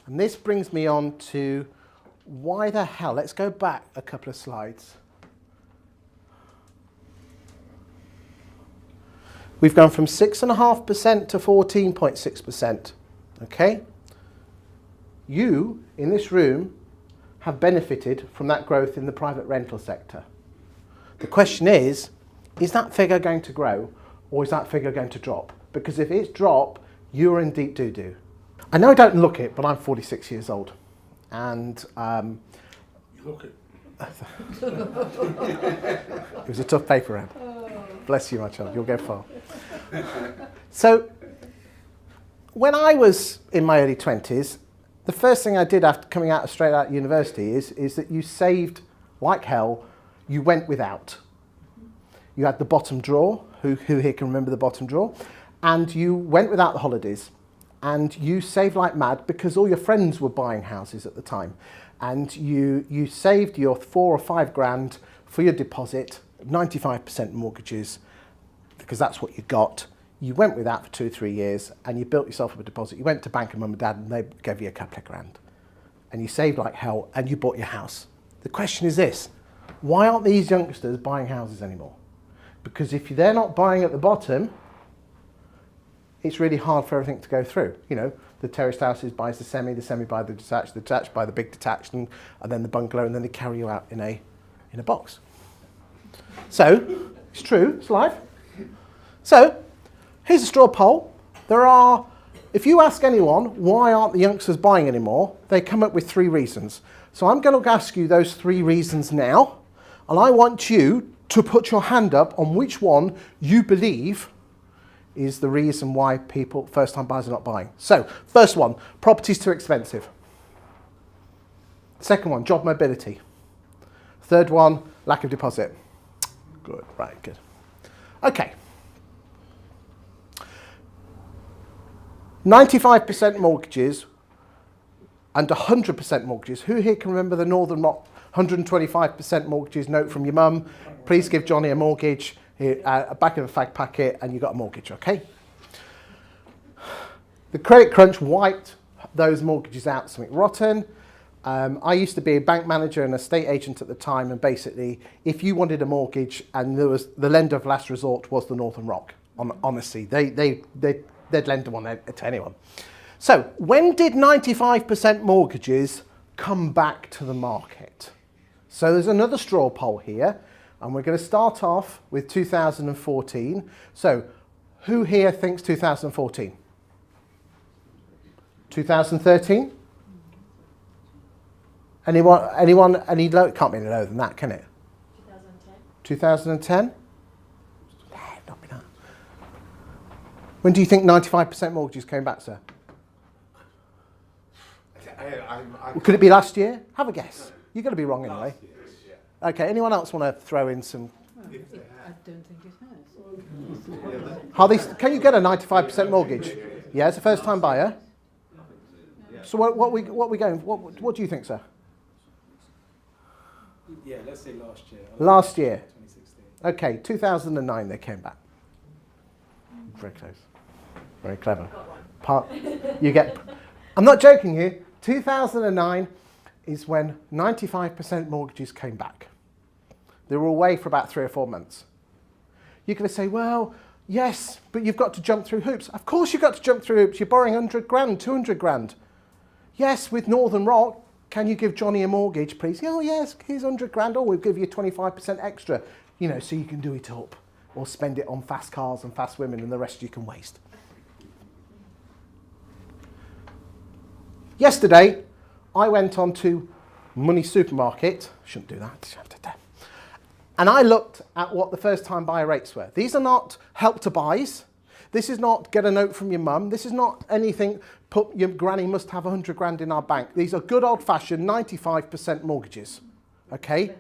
And this brings me on to why the hell, let's go back a couple of slides. We've gone from 6.5% to 14.6%, okay? You, in this room, have benefited from that growth in the private rental sector. The question is that figure going to grow or is that figure going to drop? Because if it's drop, you're in deep doo-doo. I know I don't look it, but I'm 46 years old. And You look it. it was a tough paper round. Bless you, my child, you'll go far. So, when I was in my early 20s, the first thing I did after coming out straight out of university is that you saved like hell, you went without. You had the bottom drawer, who here can remember the bottom drawer, and you went without the holidays, and you saved like mad because all your friends were buying houses at the time, and you saved your 4 or 5 grand for your deposit, 95% mortgages, because that's what you got. You went with that for 2 or 3 years and you built yourself up a deposit. You went to bank and mum and dad and they gave you a couple of grand. And you saved like hell and you bought your house. The question is this, why aren't these youngsters buying houses anymore? Because if they're not buying at the bottom, it's really hard for everything to go through. You know, the terraced houses buys the semi buy the detached buy the big detached, and then the bungalow, and then they carry you out in a box. So, it's true, it's live. So, here's a straw poll. If you ask anyone, why aren't the youngsters buying anymore, they come up with 3 reasons. So I'm going to ask you those 3 reasons now, and I want you to put your hand up on which one you believe is the reason why first-time buyers are not buying. So, first one, property's too expensive. Second one, job mobility. Third one, lack of deposit. Good, right, good. Okay. 95% mortgages and 100% mortgages. Who here can remember the Northern Rock 125% mortgages note from your mum? Please give Johnny a mortgage, back of a fag packet, and you got a mortgage, okay? The credit crunch wiped those mortgages out, something rotten. I used to be a bank manager and a estate agent at the time, and basically, if you wanted a mortgage and there was the lender of last resort was the Northern Rock, honestly, they'd lend one to anyone. So, when did 95% mortgages come back to the market? So there's another straw poll here, and we're going to start off with 2014. So, who here thinks 2014? 2013? Anyone, any low? It can't be any lower than that, can it? 2010? 2010? Yeah, not be that. When do you think 95% mortgages came back, sir? Could it be last year? Have a guess. You're going to be wrong anyway. Okay, anyone else want to throw in some? I don't think it has. Can you get a 95% mortgage? Yeah, as a first-time buyer. So what we going? What do you think, sir? Yeah, let's say last year. Last year. 2016. Okay, 2009 they came back. Very close. Very clever. I'm not joking here. 2009 is when 95% mortgages came back. They were away for about 3 or 4 months. You're going to say, well, yes, but you've got to jump through hoops. Of course you've got to jump through hoops. You're borrowing 100 grand, 200 grand. Yes, with Northern Rock, can you give Johnny a mortgage, please? Oh, yes, here's 100 grand. Oh, we'll give you 25% extra, so you can do it up. Or spend it on fast cars and fast women, and the rest you can waste. Yesterday, I went on to Money Supermarket. Shouldn't do that. And I looked at what the first-time buyer rates were. These are not help to buys. This is not get a note from your mum. This is not anything, put your granny must have 100 grand in our bank. These are good old-fashioned 95% mortgages. Okay?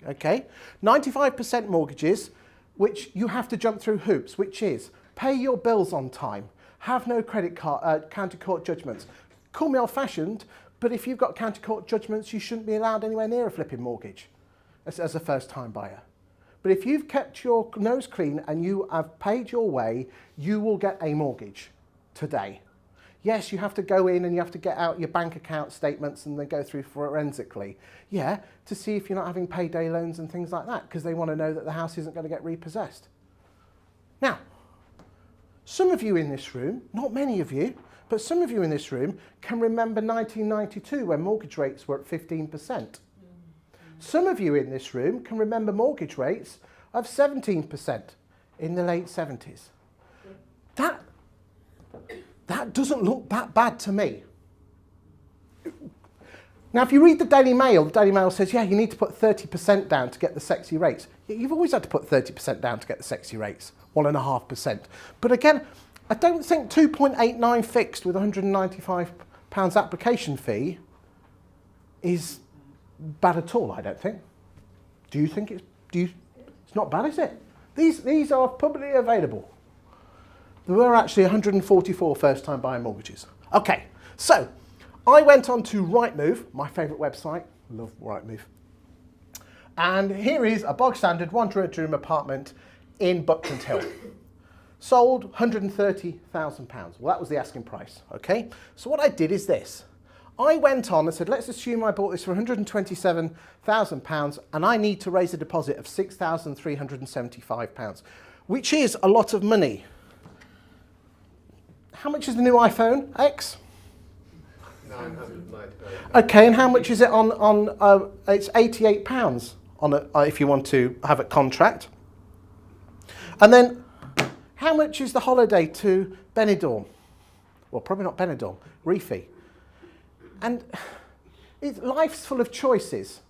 Okay? 95% mortgages, which you have to jump through hoops, which is pay your bills on time, have no credit card, county court judgments. Call me old-fashioned, but if you've got county court judgments, you shouldn't be allowed anywhere near a flipping mortgage as a first-time buyer. But if you've kept your nose clean and you have paid your way, you will get a mortgage today. Yes, you have to go in and you have to get out your bank account statements and then go through forensically. Yeah, to see if you're not having payday loans and things like that, because they want to know that the house isn't going to get repossessed. Now, some of you in this room, not many of you, but some of you in this room can remember 1992 when mortgage rates were at 15%. Some of you in this room can remember mortgage rates of 17% in the late 70s. That doesn't look that bad to me. Now, if you read the Daily Mail says, yeah, you need to put 30% down to get the sexy rates. You've always had to put 30% down to get the sexy rates, 1.5%. But again, I don't think 2.89 fixed with £195 application fee is bad at all, I don't think. Do you think it's not bad, is it? These are publicly available. There were actually 144 first-time buyer mortgages. Okay, so I went on to Rightmove, my favourite website. Love Rightmove. And here is a bog-standard one-bedroom apartment in Buckland Hill. Sold £130,000. Well, that was the asking price, okay? So what I did is this. I went on and said, let's assume I bought this for £127,000 and I need to raise a deposit of £6,375, which is a lot of money. How much is the new iPhone X? 999. Okay, and how much is it on it's £88 on if you want to have a contract. And then, how much is the holiday to Benidorm? Well, probably not Benidorm, Reefy. And life's full of choices.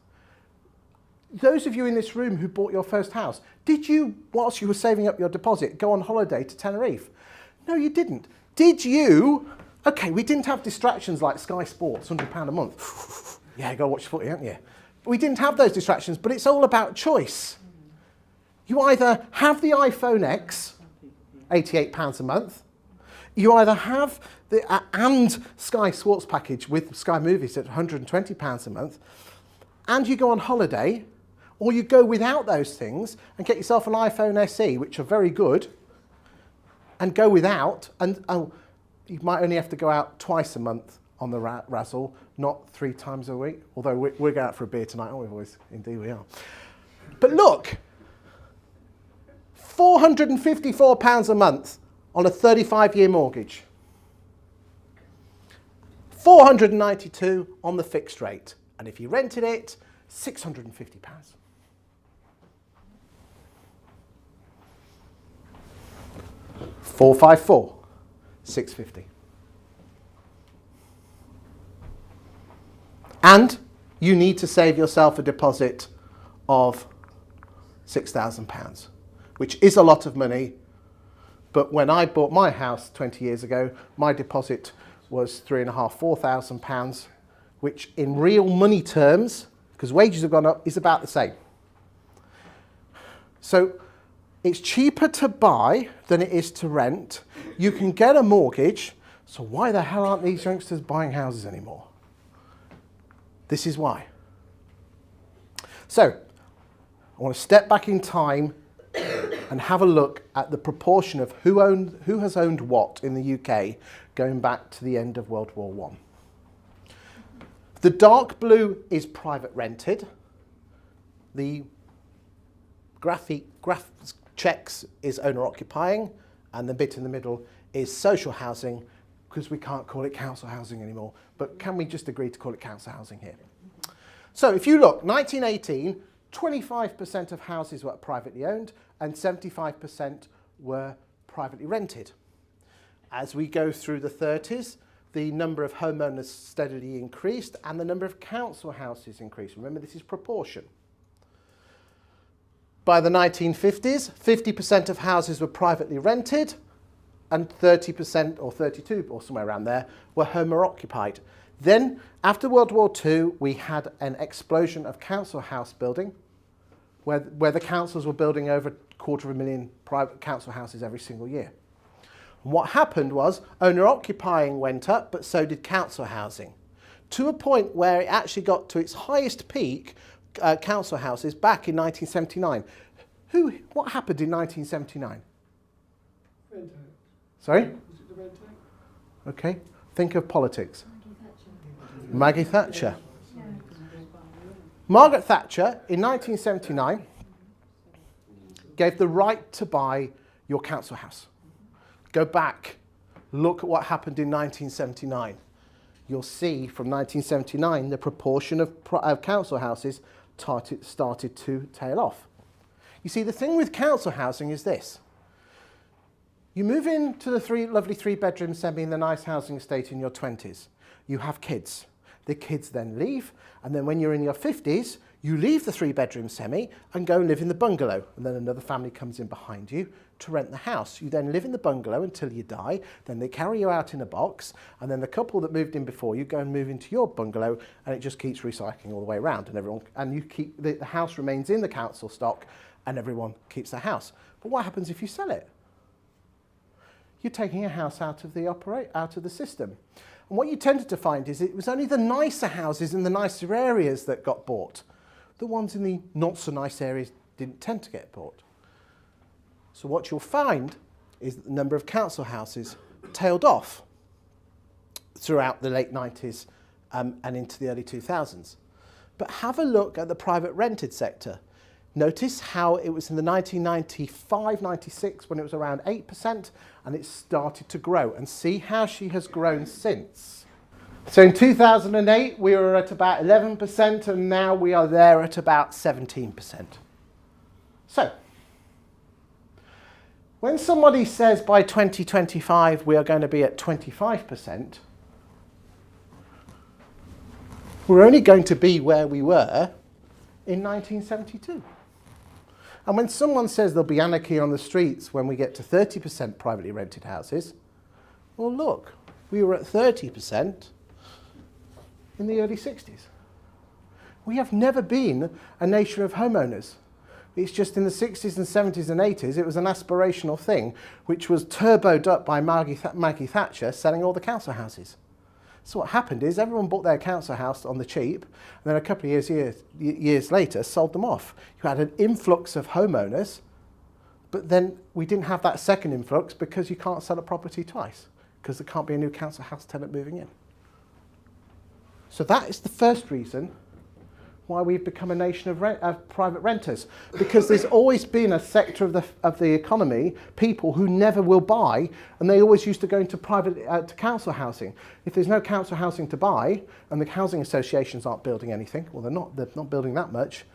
Those of you in this room who bought your first house, did you, whilst you were saving up your deposit, go on holiday to Tenerife? No, you didn't. Did you? Okay, we didn't have distractions like Sky Sports, £100 a month. Yeah, you got to watch footy, haven't you? We didn't have those distractions, but it's all about choice. You either have the iPhone X, £88 a month, you either have the and Sky Sports package with Sky Movies at £120 a month, and you go on holiday, or you go without those things and get yourself an iPhone SE, which are very good, and go without, and you might only have to go out twice a month on the razzle, not 3 times a week. Although we're going out for a beer tonight, aren't we, boys? Indeed we are. But look, £454 a month on a 35-year mortgage. £492 on the fixed rate. And if you rented it, £650. £454, £650. And you need to save yourself a deposit of £6,000, which is a lot of money. But when I bought my house 20 years ago, my deposit was £3,500, £4,000, which in real money terms, because wages have gone up, is about the same. So it's cheaper to buy than it is to rent. You can get a mortgage, so why the hell aren't these youngsters buying houses anymore? This is why. So I want to step back in time and have a look at the proportion of who has owned what in the UK going back to the end of World War I. The dark blue is private rented. The graph checks is owner occupying, and the bit in the middle is social housing, because we can't call it council housing anymore. But can we just agree to call it council housing here? So if you look, 1918, 25% of houses were privately owned and 75% were privately rented. As we go through the 30s, the number of homeowners steadily increased and the number of council houses increased. Remember, this is proportion. By the 1950s, 50% of houses were privately rented and 30% or 32 or somewhere around there were owner occupied. Then, after World War II, we had an explosion of council house building where the councils were building over 250,000 private council houses every single year. And what happened was owner occupying went up, but so did council housing, to a point where it actually got to its highest peak, council houses, back in 1979. What happened in 1979? Rent out. Sorry? Was it the rent out? Okay. Think of politics. Maggie Thatcher. Margaret Thatcher, in 1979, gave the right to buy your council house. Go back, look at what happened in 1979. You'll see from 1979 the proportion of council houses started to tail off. You see, the thing with council housing is this. You move into the lovely three-bedroom semi in the nice housing estate in your 20s. You have kids. The kids then leave, and then when you're in your 50s, you leave the three-bedroom semi and go and live in the bungalow, and then another family comes in behind you to rent the house. You then live in the bungalow until you die, then they carry you out in a box, and then the couple that moved in before you go and move into your bungalow, and it just keeps recycling all the way around, and you keep the house remains in the council stock, and everyone keeps the house. But what happens if you sell it? You're taking a house out of the system. And what you tended to find is it was only the nicer houses in the nicer areas that got bought. The ones in the not so nice areas didn't tend to get bought. So what you'll find is that the number of council houses tailed off throughout the late 90s and into the early 2000s. But have a look at the private rented sector. Notice how it was in the 1995, 96 when it was around 8% and it started to grow, and see how she has grown since. So in 2008 we were at about 11% and now we are there at about 17%. So when somebody says by 2025 we are going to be at 25%, we're only going to be where we were in 1972. And when someone says there'll be anarchy on the streets when we get to 30% privately rented houses, well look, we were at 30% in the early 60s. We have never been a nation of homeowners. It's just in the 60s and 70s and 80s it was an aspirational thing which was turboed up by Maggie Thatcher selling all the council houses. So what happened is everyone bought their council house on the cheap, and then a couple of years later sold them off. You had an influx of homeowners, but then we didn't have that second influx because you can't sell a property twice, because there can't be a new council house tenant moving in. So that is the first reason why we've become a nation of private renters, because there's always been a sector of the economy, people who never will buy, and they always used to go into to council housing. If there's no council housing to buy, and the housing associations aren't building anything, well, they're not building that much,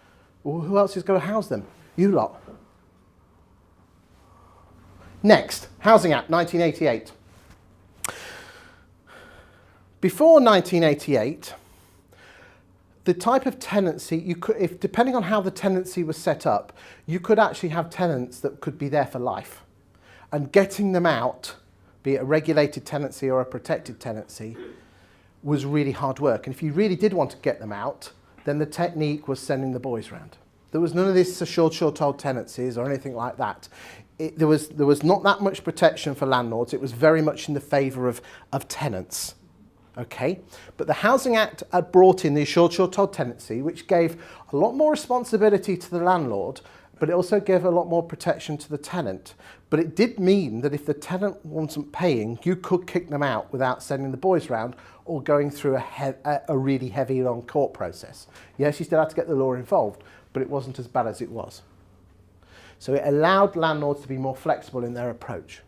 well, who else is going to house them? You lot. Next, Housing Act 1988. Before 1988, the type of tenancy, depending on how the tenancy was set up, you could actually have tenants that could be there for life. And getting them out, be it a regulated tenancy or a protected tenancy, was really hard work. And if you really did want to get them out, then the technique was sending the boys round. There was none of this short-hold tenancies or anything like that. There was not that much protection for landlords. It was very much in the favour of tenants. Okay, but the Housing Act brought in the short-hold tenancy, which gave a lot more responsibility to the landlord, but it also gave a lot more protection to the tenant. But it did mean that if the tenant wasn't paying, you could kick them out without sending the boys round or going through a really heavy long court process. Yes, you still had to get the law involved, but it wasn't as bad as it was. So it allowed landlords to be more flexible in their approach.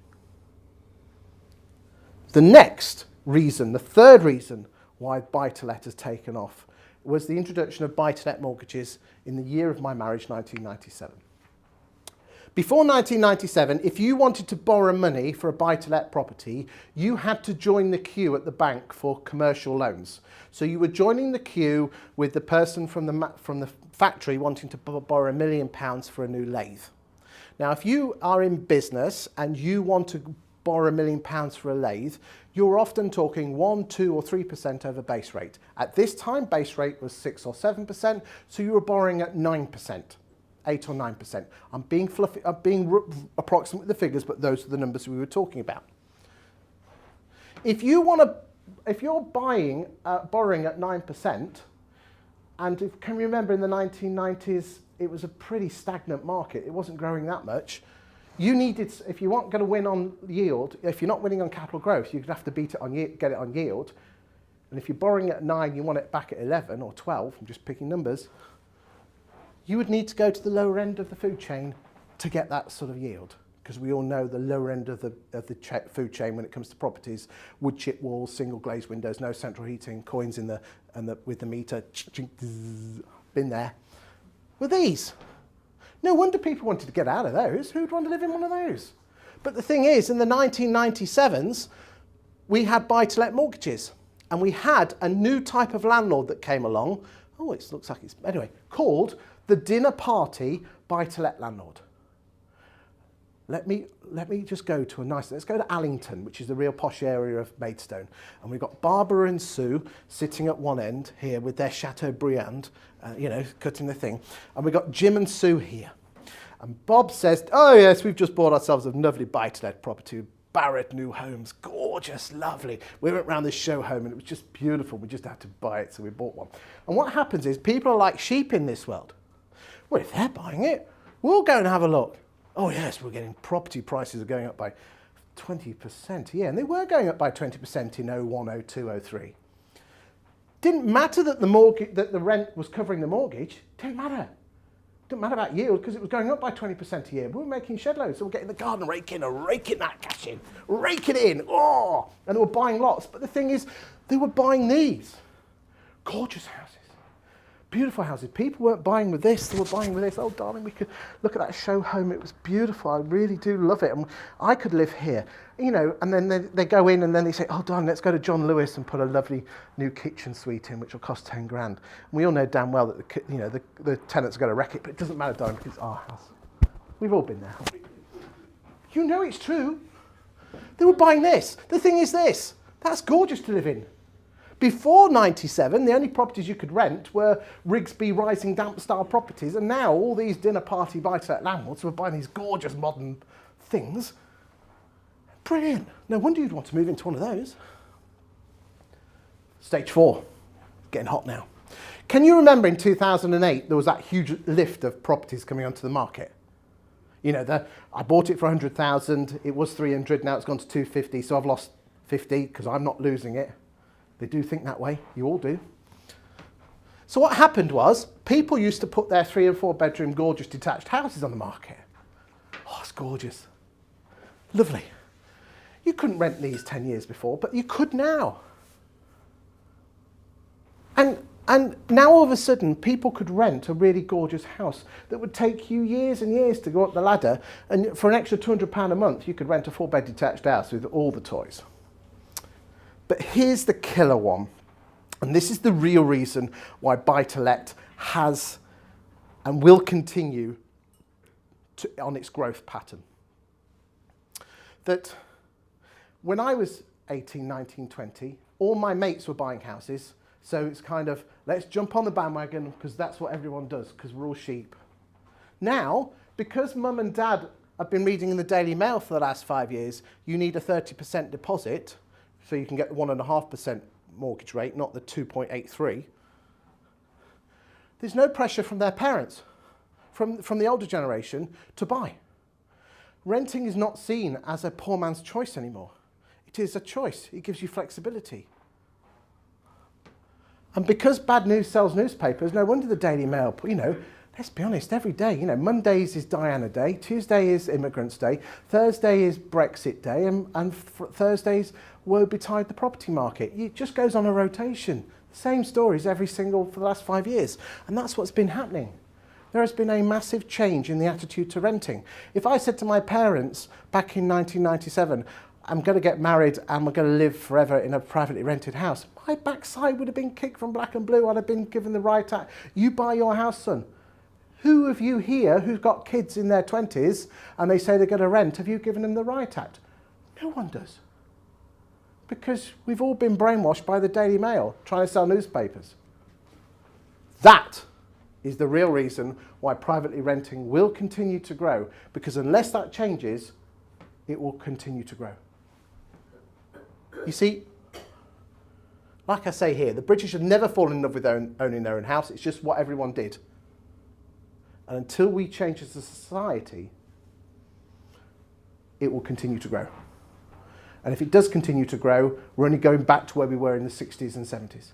The next reason, the third reason why buy-to-let has taken off, was the introduction of buy-to-let mortgages in the year of my marriage, 1997. Before 1997, if you wanted to borrow money for a buy-to-let property, you had to join the queue at the bank for commercial loans. So you were joining the queue with the person from the factory wanting to borrow £1 million for a new lathe. Now, if you are in business and you want to borrow £1 million for a lathe, you're often talking 1%, 2% or 3% over base rate. At this time, base rate was 6 or 7%, so you were borrowing at 9%, 8 or 9%. I'm being fluffy, I'm being approximate with the figures, but those are the numbers we were talking about. If you're borrowing at 9%, and if, can you remember in the 1990s, it was a pretty stagnant market. It wasn't growing that much. You needed, if you weren't going to win on yield, if you're not winning on capital growth, you're going to have to beat it on get it on yield. And if you're borrowing at 9, you want it back at 11 or 12, I'm just picking numbers, you would need to go to the lower end of the food chain to get that sort of yield. Because we all know the lower end of the food chain when it comes to properties, wood chip walls, single glazed windows, no central heating, coins in with the meter, been there. Were these. No wonder people wanted to get out of those. Who'd want to live in one of those? But the thing is, in the 1997s, we had buy-to-let mortgages. And we had a new type of landlord that came along. Oh, it looks like it's, anyway, called the dinner party buy-to-let landlord. Let me just go to let's go to Allington, which is the real posh area of Maidstone. And we've got Barbara and Sue sitting at one end here with their Chateaubriand, cutting the thing. And we've got Jim and Sue here. And Bob says, oh yes, we've just bought ourselves a lovely buy-to-let property, Barrett New Homes, gorgeous, lovely. We went round this show home and it was just beautiful. We just had to buy it, so we bought one. And what happens is people are like sheep in this world. Well, if they're buying it, we'll go and have a look. Oh yes, we're getting property prices are going up by 20%. Yeah, and they were going up by 20% in 01, 02, 03. Didn't matter that the rent was covering the mortgage. Didn't matter. Didn't matter about yield because it was going up by 20% a year. We were making shed loads, so we're getting the garden rake in and raking that cash in, rake it in. Oh, and they were buying lots. But the thing is, they were buying these gorgeous houses. Beautiful houses. People weren't buying with this, they were buying with this. Oh, darling, we could look at that show home. It was beautiful. I really do love it. And I could live here. And then they go in and then they say, oh, darling, let's go to John Lewis and put a lovely new kitchen suite in, which will cost 10 grand. And we all know damn well that the tenants are going to wreck it, but it doesn't matter, darling, because it's our house. We've all been there, haven't we? You know it's true. They were buying this. The thing is this. That's gorgeous to live in. Before 97, the only properties you could rent were Rigsby rising damp style properties, and now all these dinner party buy-to-let landlords were buying these gorgeous modern things. Brilliant. No wonder you'd want to move into one of those. Stage 4. Getting hot now. Can you remember in 2008 there was that huge lift of properties coming onto the market? I bought it for 100,000, it was 300, now it's gone to 250, so I've lost 50 because I'm not losing it. They do think that way, you all do. So what happened was, people used to put their 3 and 4 bedroom gorgeous detached houses on the market. Oh, it's gorgeous. Lovely. You couldn't rent these 10 years before, but you could now. And now all of a sudden, people could rent a really gorgeous house that would take you years and years to go up the ladder, and for an extra £200 a month, you could rent a 4-bed detached house with all the toys. But here's the killer one, and this is the real reason why buy-to-let has and will continue on its growth pattern. That when I was 18, 19, 20, all my mates were buying houses, so it's kind of, let's jump on the bandwagon because that's what everyone does, because we're all sheep. Now, because mum and dad have been reading in the Daily Mail for the last 5 years, you need a 30% deposit, so you can get the 1.5% mortgage rate, not the 2.83. There's no pressure from their parents, from the older generation, to buy. Renting is not seen as a poor man's choice anymore. It is a choice. It gives you flexibility. And because bad news sells newspapers, no wonder the Daily Mail, let's be honest, every day, Mondays is Diana Day, Tuesday is Immigrants Day, Thursday is Brexit Day, and Thursdays woe betide the property market. It just goes on a rotation. Same stories for the last 5 years. And that's what's been happening. There has been a massive change in the attitude to renting. If I said to my parents back in 1997, I'm going to get married and we're going to live forever in a privately rented house, my backside would have been kicked from black and blue. I'd have been given the right act. You buy your house, son. Who of you here who's got kids in their 20s and they say they're going to rent, have you given them the right act? No one does. Because we've all been brainwashed by the Daily Mail trying to sell newspapers. That is the real reason why privately renting will continue to grow, because unless that changes, it will continue to grow. You see, like I say here, the British have never fallen in love with owning their own house. It's just what everyone did. And until we change as a society, it will continue to grow. And if it does continue to grow, we're only going back to where we were in the 60s and 70s.